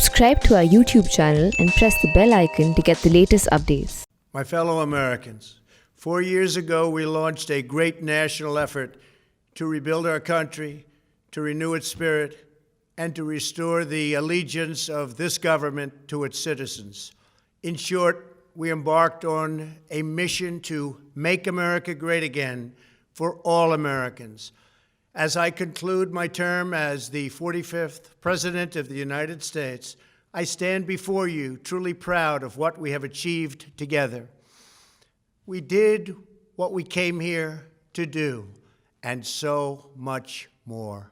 Subscribe to our YouTube channel and press the bell icon to get the latest updates. My fellow Americans, 4 years ago, we launched a great national effort to rebuild our country, to renew its spirit, and to restore the allegiance of this government to its citizens. In short, we embarked on a mission to make America great again for all Americans. As I conclude my term as the 45th President of the United States, I stand before you truly proud of what we have achieved together. We did what we came here to do, and so much more.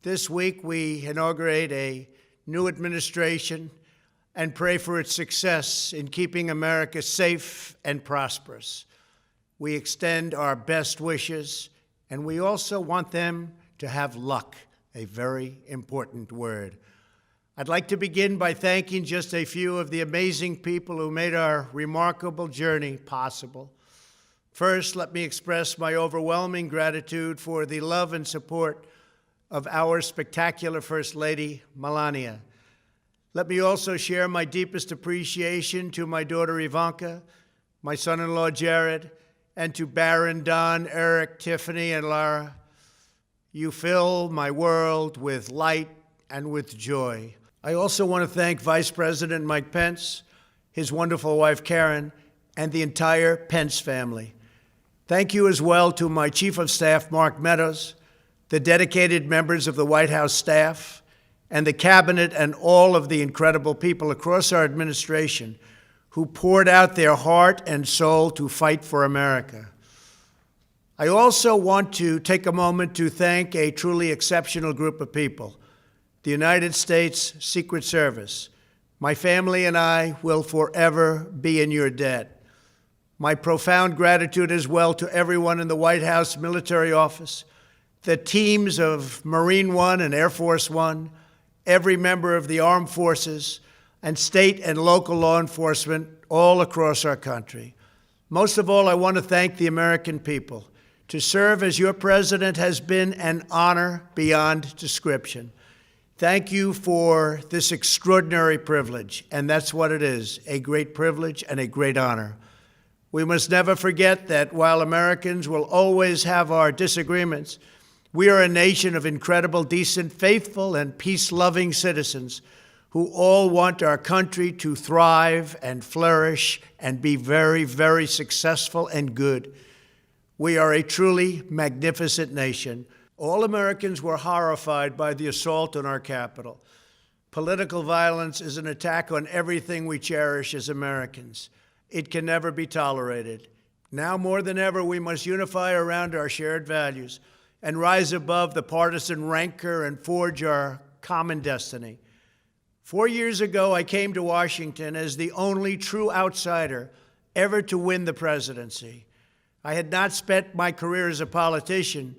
This week, we inaugurate a new administration and pray for its success in keeping America safe and prosperous. We extend our best wishes, and we also want them to have luck, a very important word. I'd like to begin by thanking just a few of the amazing people who made our remarkable journey possible. First, let me express my overwhelming gratitude for the love and support of our spectacular First Lady, Melania. Let me also share my deepest appreciation to my daughter Ivanka, my son-in-law Jared, and to Barron, Don, Eric, Tiffany, and Lara. You fill my world with light and with joy. I also want to thank Vice President Mike Pence, his wonderful wife Karen, and the entire Pence family. Thank you as well to my Chief of Staff, Mark Meadows, the dedicated members of the White House staff, and the Cabinet, and all of the incredible people across our administration who poured out their heart and soul to fight for America. I also want to take a moment to thank a truly exceptional group of people, the United States Secret Service. My family and I will forever be in your debt. My profound gratitude as well to everyone in the White House Military Office, the teams of Marine One and Air Force One, every member of the armed forces, and state and local law enforcement all across our country. Most of all, I want to thank the American people. To serve as your president has been an honor beyond description. Thank you for this extraordinary privilege, and that's what it is, a great privilege and a great honor. We must never forget that while Americans will always have our disagreements, we are a nation of incredible, decent, faithful, and peace-loving citizens who all want our country to thrive and flourish and be very, very successful and good. We are a truly magnificent nation. All Americans were horrified by the assault on our Capitol. Political violence is an attack on everything we cherish as Americans. It can never be tolerated. Now more than ever, we must unify around our shared values and rise above the partisan rancor and forge our common destiny. 4 years ago, I came to Washington as the only true outsider ever to win the presidency. I had not spent my career as a politician,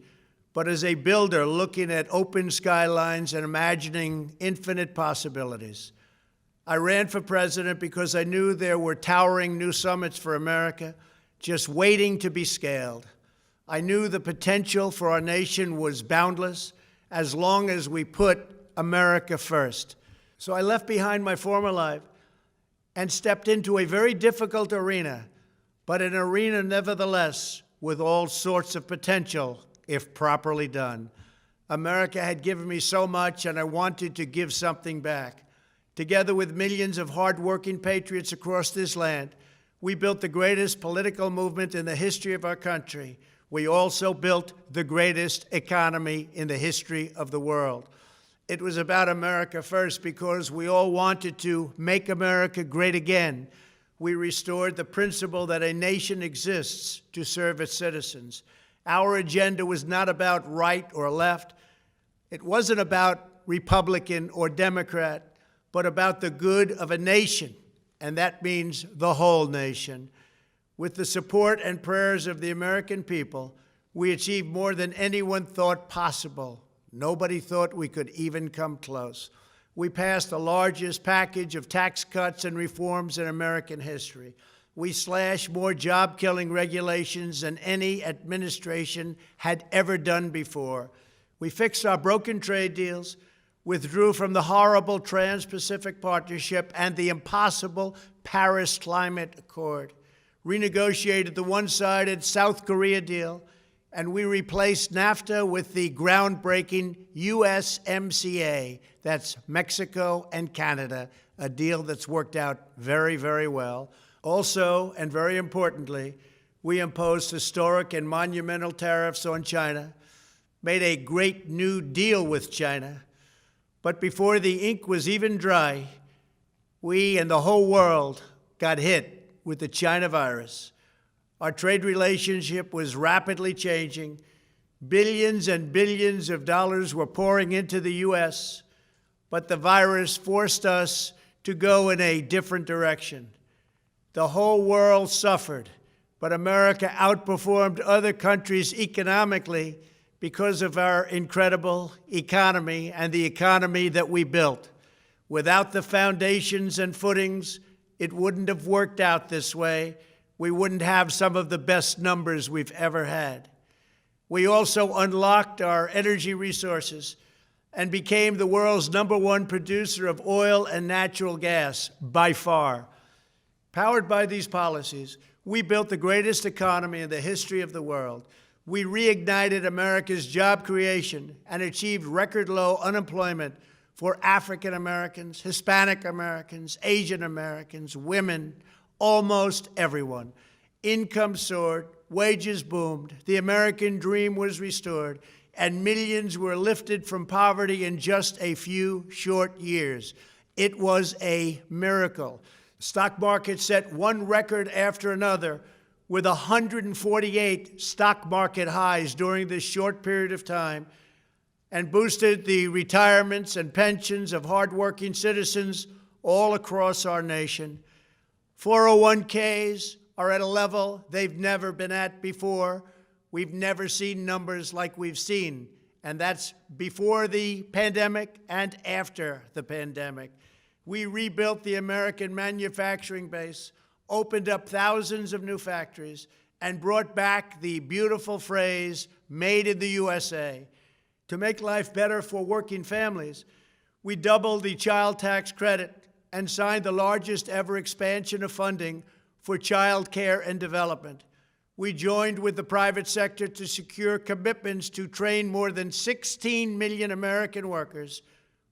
but as a builder looking at open skylines and imagining infinite possibilities. I ran for president because I knew there were towering new summits for America just waiting to be scaled. I knew the potential for our nation was boundless as long as we put America first. So I left behind my former life and stepped into a very difficult arena, but an arena nevertheless with all sorts of potential if properly done. America had given me so much, and I wanted to give something back. Together with millions of hardworking patriots across this land, we built the greatest political movement in the history of our country. We also built the greatest economy in the history of the world. It was about America first because we all wanted to make America great again. We restored the principle that a nation exists to serve its citizens. Our agenda was not about right or left. It wasn't about Republican or Democrat, but about the good of a nation, and that means the whole nation. With the support and prayers of the American people, we achieved more than anyone thought possible. Nobody thought we could even come close. We passed the largest package of tax cuts and reforms in American history. We slashed more job-killing regulations than any administration had ever done before. We fixed our broken trade deals. withdrew from the horrible Trans-Pacific Partnership and the impossible Paris Climate Accord, renegotiated the one-sided South Korea deal, and we replaced NAFTA with the groundbreaking USMCA. That's Mexico and Canada, a deal that's worked out very, very well. Also, and very importantly, we imposed historic and monumental tariffs on China, made a great new deal with China. But before the ink was even dry, we and the whole world got hit with the China virus. Our trade relationship was rapidly changing. Billions and billions of dollars were pouring into the U.S., but the virus forced us to go in a different direction. The whole world suffered, but America outperformed other countries economically because of our incredible economy and the economy that we built. Without the foundations and footings, it wouldn't have worked out this way. We wouldn't have some of the best numbers we've ever had. We also unlocked our energy resources and became the world's #1 producer of oil and natural gas, by far. Powered by these policies, we built the greatest economy in the history of the world. We reignited America's job creation and achieved record low unemployment for African Americans, Hispanic Americans, Asian Americans, women, almost everyone. Income soared, wages boomed, the American dream was restored, and millions were lifted from poverty in just a few short years. It was a miracle. The stock market set one record after another, with 148 stock market highs during this short period of time, and boosted the retirements and pensions of hardworking citizens all across our nation. 401ks are at a level they've never been at before. We've never seen numbers like we've seen, and that's before the pandemic and after the pandemic. We rebuilt the American manufacturing base, opened up thousands of new factories, and brought back the beautiful phrase, made in the USA. To make life better for working families, we doubled the child tax credit and signed the largest ever expansion of funding for child care and development. We joined with the private sector to secure commitments to train more than 16 million American workers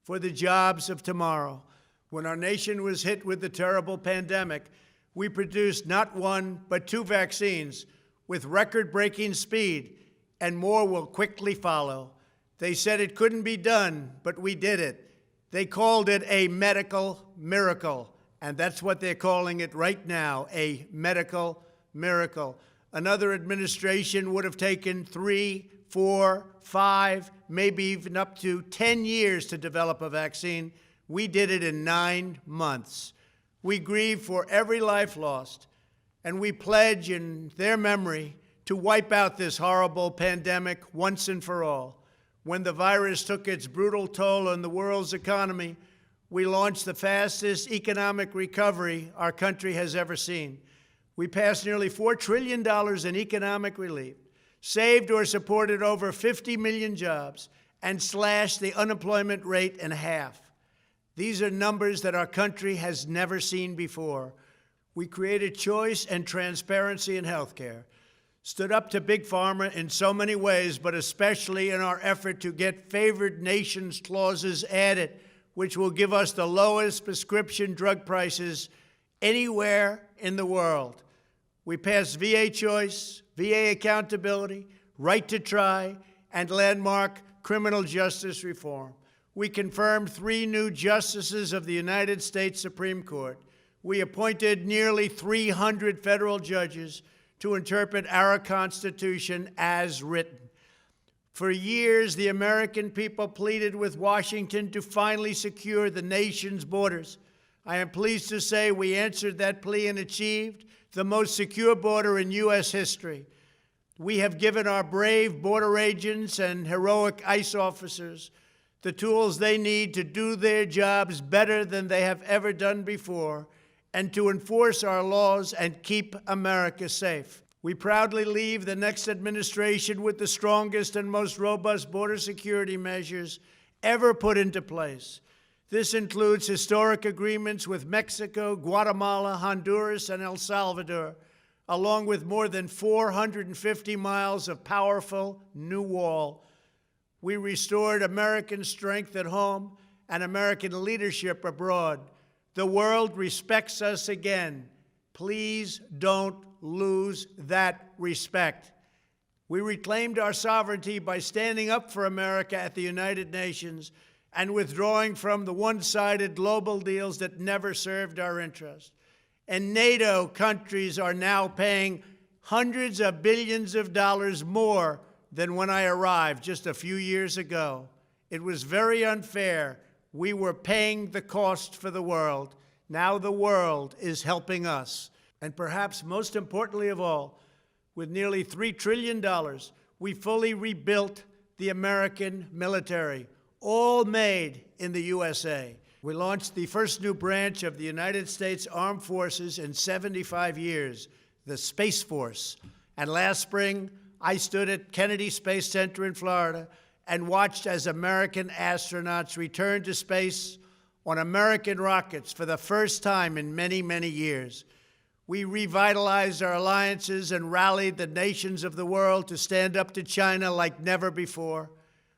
for the jobs of tomorrow. When our nation was hit with the terrible pandemic, we produced not one, but 2 vaccines with record-breaking speed, and more will quickly follow. They said it couldn't be done, but we did it. They called it a medical miracle, and that's what they're calling it right now, a medical miracle. Another administration would have taken 3, 4, 5, maybe even up to 10 years to develop a vaccine. We did it in 9 months. We grieve for every life lost, and we pledge in their memory to wipe out this horrible pandemic once and for all. When the virus took its brutal toll on the world's economy, we launched the fastest economic recovery our country has ever seen. We passed nearly $4 trillion in economic relief, saved or supported over 50 million jobs, and slashed the unemployment rate in half. These are numbers that our country has never seen before. We created choice and transparency in healthcare, stood up to Big Pharma in so many ways, but especially in our effort to get favored nations clauses added, which will give us the lowest prescription drug prices anywhere in the world. We passed VA choice, VA accountability, right to try, and landmark criminal justice reform. We confirmed 3 new justices of the United States Supreme Court. We appointed nearly 300 federal judges to interpret our Constitution as written. For years, the American people pleaded with Washington to finally secure the nation's borders. I am pleased to say we answered that plea and achieved the most secure border in U.S. history. We have given our brave border agents and heroic ICE officers the tools they need to do their jobs better than they have ever done before, and to enforce our laws and keep America safe. We proudly leave the next administration with the strongest and most robust border security measures ever put into place. This includes historic agreements with Mexico, Guatemala, Honduras, and El Salvador, along with more than 450 miles of powerful new wall. We restored American strength at home and American leadership abroad. The world respects us again. Please don't lose that respect. We reclaimed our sovereignty by standing up for America at the United Nations and withdrawing from the one-sided global deals that never served our interest. And NATO countries are now paying hundreds of billions of dollars more than when I arrived just a few years ago. It was very unfair. We were paying the cost for the world. Now the world is helping us. And perhaps most importantly of all, with nearly $3 trillion, we fully rebuilt the American military, all made in the USA. We launched the first new branch of the United States Armed Forces in 75 years, the Space Force. And last spring, I stood at Kennedy Space Center in Florida and watched as American astronauts returned to space on American rockets for the first time in many, many years. We revitalized our alliances and rallied the nations of the world to stand up to China like never before.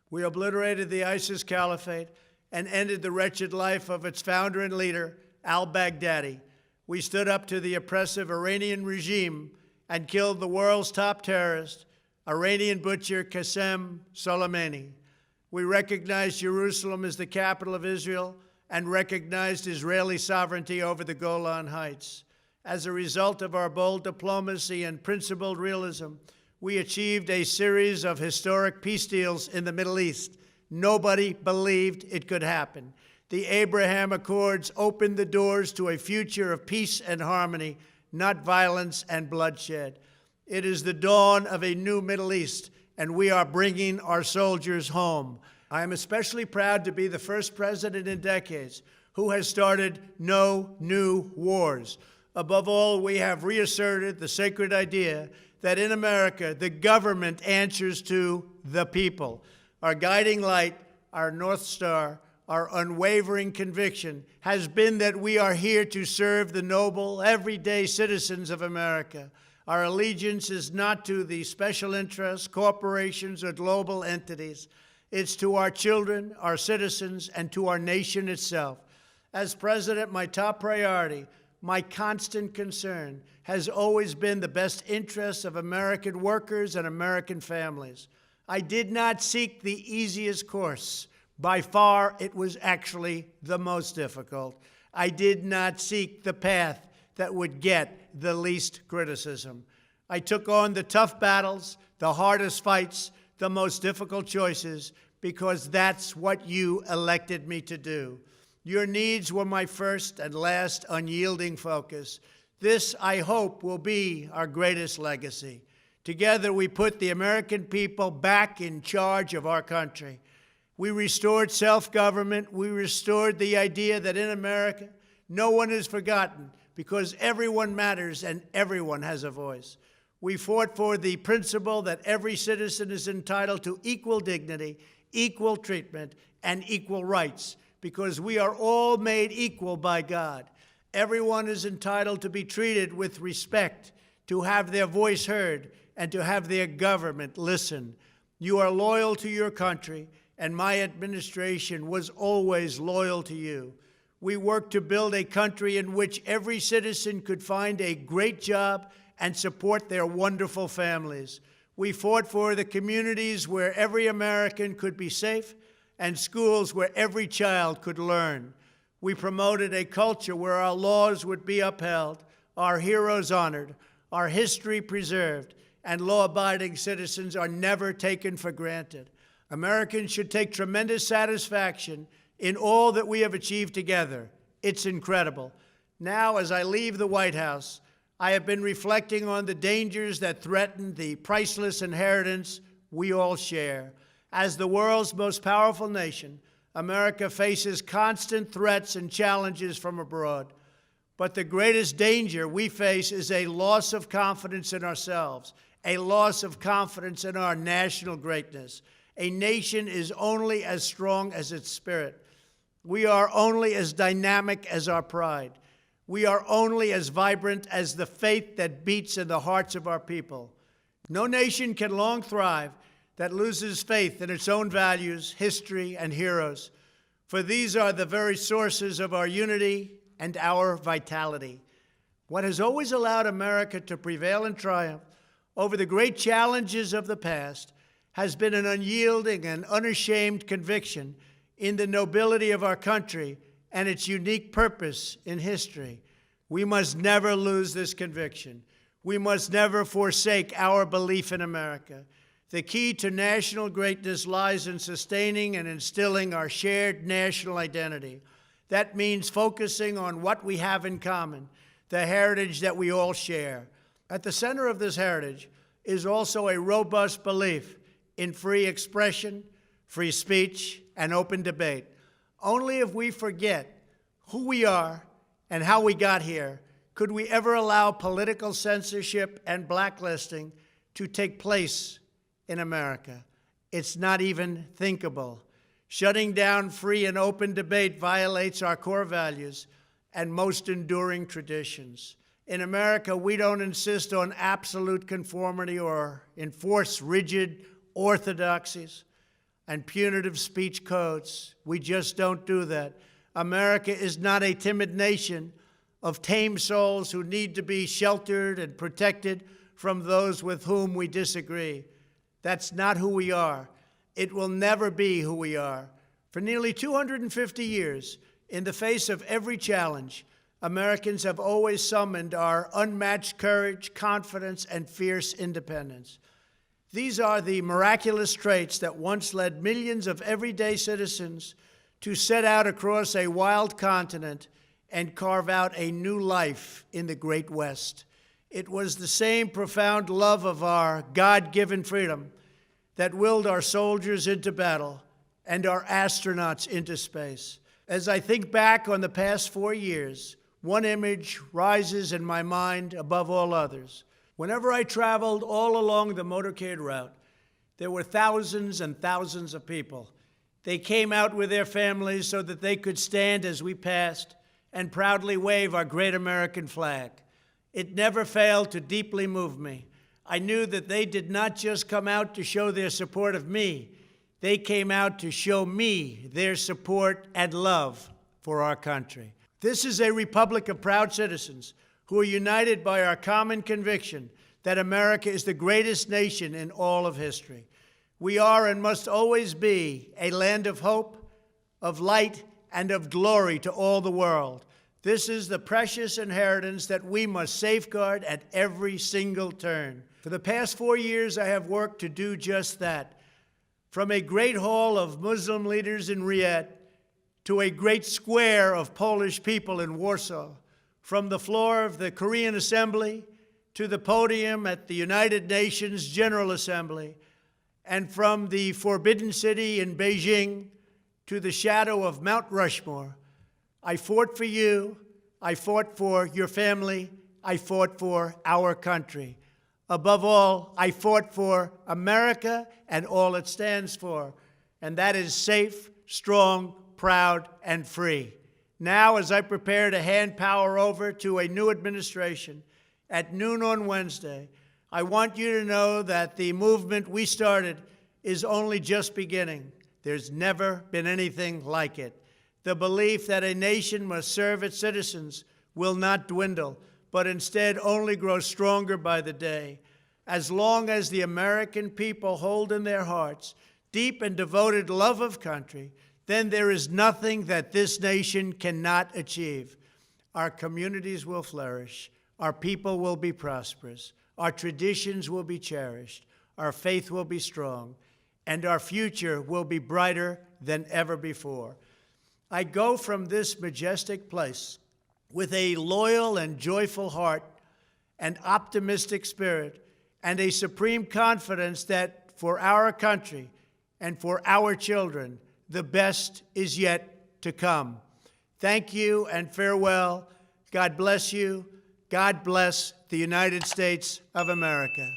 We obliterated the ISIS caliphate and ended the wretched life of its founder and leader, al-Baghdadi. We stood up to the oppressive Iranian regime and killed the world's top terrorist, Iranian butcher Qasem Soleimani. We recognized Jerusalem as the capital of Israel and recognized Israeli sovereignty over the Golan Heights. As a result of our bold diplomacy and principled realism, we achieved a series of historic peace deals in the Middle East. Nobody believed it could happen. The Abraham Accords opened the doors to a future of peace and harmony, not violence and bloodshed. It is the dawn of a new Middle East, and we are bringing our soldiers home. I am especially proud to be the first president in decades who has started no new wars. Above all, we have reasserted the sacred idea that in America, the government answers to the people. Our guiding light, our North Star, our unwavering conviction has been that we are here to serve the noble, everyday citizens of America. Our allegiance is not to the special interests, corporations, or global entities. It's to our children, our citizens, and to our nation itself. As president, my top priority, my constant concern, has always been the best interests of American workers and American families. I did not seek the easiest course. By far, it was actually the most difficult. I did not seek the path that would get the least criticism. I took on the tough battles, the hardest fights, the most difficult choices, because that's what you elected me to do. Your needs were my first and last unyielding focus. This, I hope, will be our greatest legacy. Together, we put the American people back in charge of our country. We restored self-government. We restored the idea that in America, no one is forgotten because everyone matters and everyone has a voice. We fought for the principle that every citizen is entitled to equal dignity, equal treatment, and equal rights, because we are all made equal by God. Everyone is entitled to be treated with respect, to have their voice heard, and to have their government listen. You are loyal to your country, and my administration was always loyal to you. We worked to build a country in which every citizen could find a great job and support their wonderful families. We fought for the communities where every American could be safe and schools where every child could learn. We promoted a culture where our laws would be upheld, our heroes honored, our history preserved, and law-abiding citizens are never taken for granted. Americans should take tremendous satisfaction in all that we have achieved together. It's incredible. Now, as I leave the White House, I have been reflecting on the dangers that threaten the priceless inheritance we all share. As the world's most powerful nation, America faces constant threats and challenges from abroad. But the greatest danger we face is a loss of confidence in ourselves, a loss of confidence in our national greatness, A nation is only as strong as its spirit. We are only as dynamic as our pride. We are only as vibrant as the faith that beats in the hearts of our people. No nation can long thrive that loses faith in its own values, history, and heroes, for these are the very sources of our unity and our vitality. What has always allowed America to prevail and triumph over the great challenges of the past has been an unyielding and unashamed conviction in the nobility of our country and its unique purpose in history. We must never lose this conviction. We must never forsake our belief in America. The key to national greatness lies in sustaining and instilling our shared national identity. That means focusing on what we have in common, the heritage that we all share. At the center of this heritage is also a robust belief in free expression, free speech, and open debate. Only if we forget who we are and how we got here could we ever allow political censorship and blacklisting to take place in America. It's not even thinkable. Shutting down free and open debate violates our core values and most enduring traditions. In America, we don't insist on absolute conformity or enforce rigid orthodoxies and punitive speech codes. We just don't do that. America is not a timid nation of tame souls who need to be sheltered and protected from those with whom we disagree. That's not who we are. It will never be who we are. For nearly 250 years, in the face of every challenge, Americans have always summoned our unmatched courage, confidence, and fierce independence. These are the miraculous traits that once led millions of everyday citizens to set out across a wild continent and carve out a new life in the Great West. It was the same profound love of our God-given freedom that willed our soldiers into battle and our astronauts into space. As I think back on the past 4 years, one image rises in my mind above all others. Whenever I traveled all along the motorcade route, there were thousands and thousands of people. They came out with their families so that they could stand as we passed and proudly wave our great American flag. It never failed to deeply move me. I knew that they did not just come out to show their support of me. They came out to show me their support and love for our country. This is a republic of proud citizens who are united by our common conviction that America is the greatest nation in all of history. We are and must always be a land of hope, of light, and of glory to all the world. This is the precious inheritance that we must safeguard at every single turn. For the past 4 years, I have worked to do just that. From a great hall of Muslim leaders in Riyadh to a great square of Polish people in Warsaw, from the floor of the Korean Assembly to the podium at the United Nations General Assembly, and from the Forbidden City in Beijing to the shadow of Mount Rushmore, I fought for you, I fought for your family, I fought for our country. Above all, I fought for America and all it stands for, and that is safe, strong, proud, and free. Now, as I prepare to hand power over to a new administration at noon on Wednesday, I want you to know that the movement we started is only just beginning. There's never been anything like it. The belief that a nation must serve its citizens will not dwindle, but instead only grow stronger by the day. As long as the American people hold in their hearts deep and devoted love of country, then there is nothing that this nation cannot achieve. Our communities will flourish, our people will be prosperous, our traditions will be cherished, our faith will be strong, and our future will be brighter than ever before. I go from this majestic place with a loyal and joyful heart, an optimistic spirit, and a supreme confidence that for our country and for our children, the best is yet to come. Thank you and farewell. God bless you. God bless the United States of America.